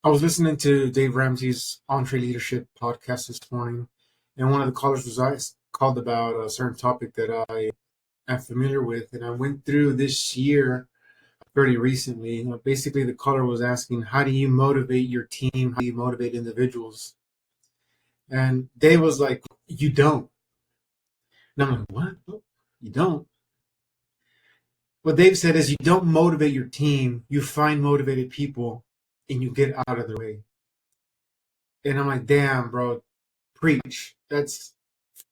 I was listening to Dave Ramsey's Entree Leadership podcast this morning, and one of the callers was called about a certain topic that I am familiar with, and I went through this year pretty recently. Basically, the caller was asking, "How do you motivate your team? How do you motivate individuals?" And Dave was like, "You don't." And I'm like, "What? You don't?" What Dave said is, "You don't motivate your team. You find motivated people, and you get out of their way." And I'm like, "Damn, bro, preach. That's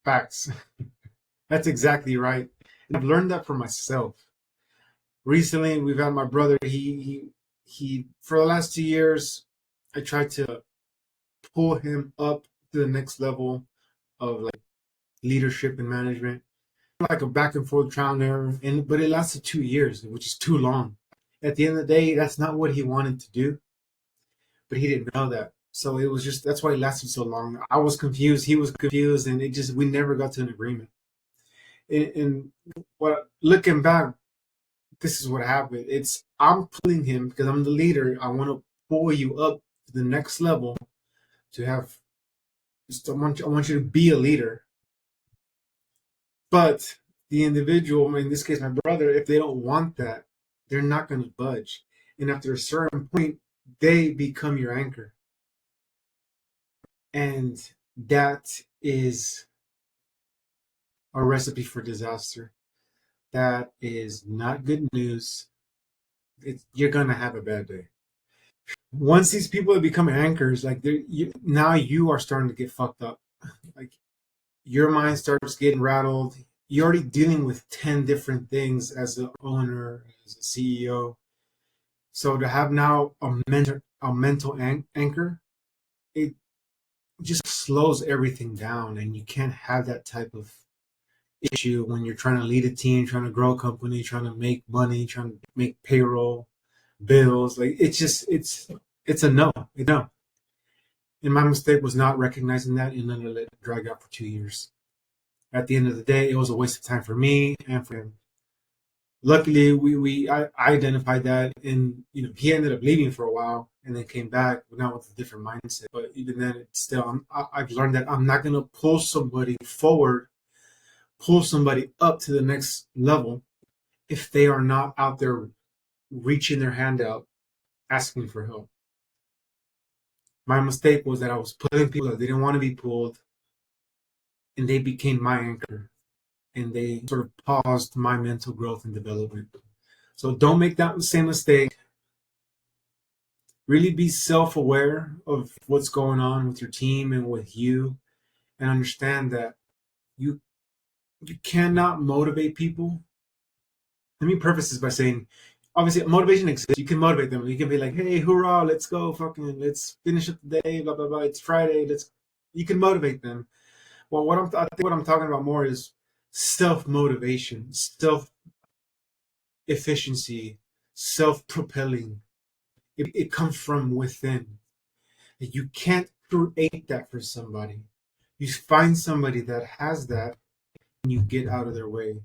facts." That's exactly right. And I've learned that for myself. Recently, we've had my brother. He for the last 2 years, I tried to pull him up to the next level of like leadership and management, like a back and forth trial and error. And but it lasted 2 years, which is too long. At the end of the day, that's not what he wanted to do, but he didn't know that. So it was just that's why it lasted so long. I was confused, he was confused, and it just we never got to an agreement. And what looking back, this is what happened. It's I'm pulling him because I'm the leader. I want to pull you up to the next level to have. I want you to be a leader. But the individual, in this case, my brother, if they don't want that, they're not going to budge. And after a certain point, they become your anchor, and that is a recipe for disaster. That is not good news. You're gonna have a bad day. Once these people have become anchors, like now you are starting to get fucked up. Like your mind starts getting rattled. You're already dealing with 10 different things as an owner, as a CEO. So to have now a mental anchor, it just slows everything down, and you can't have that type of issue when you're trying to lead a team, trying to grow a company, trying to make money, trying to make payroll, bills. Like it's a no. No. And my mistake was not recognizing that and then let it drag out for 2 years. At the end of the day, it was a waste of time for me and for him. Luckily, I identified that, and he ended up leaving for a while and then came back, but now with a different mindset. But even then, it's still I've learned that I'm not gonna pull somebody forward, pull somebody up to the next level if they are not out there reaching their hand out, asking for help. My mistake was that I was pulling people that didn't want to be pulled, and they became my anchor, and they sort of paused my mental growth and development. So don't make that same mistake. Really be self-aware of what's going on with your team and with you, and understand that you you cannot motivate people. Let me preface this by saying, obviously, motivation exists. You can motivate them. You can be like, "Hey, hoorah, let's go, fucking, let's finish up the day, blah blah blah. It's Friday. Let's." You can motivate them. Well, I think what I'm talking about more is self motivation, self efficiency, self propelling. It comes from within. You can't create that for somebody. You find somebody that has that, and you get out of their way.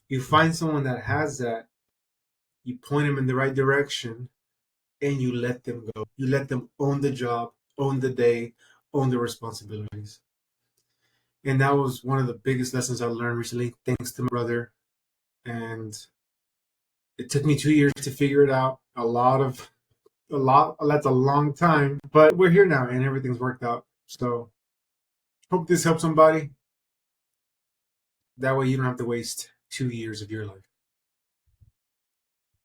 You find someone that has that, you point them in the right direction, and you let them go. You let them own the job, own the day, own the responsibilities. And that was one of the biggest lessons I learned recently, thanks to my brother. And it took me 2 years to figure it out. That's a long time, but we're here now and everything's worked out. So hope this helps somebody. That way you don't have to waste 2 years of your life.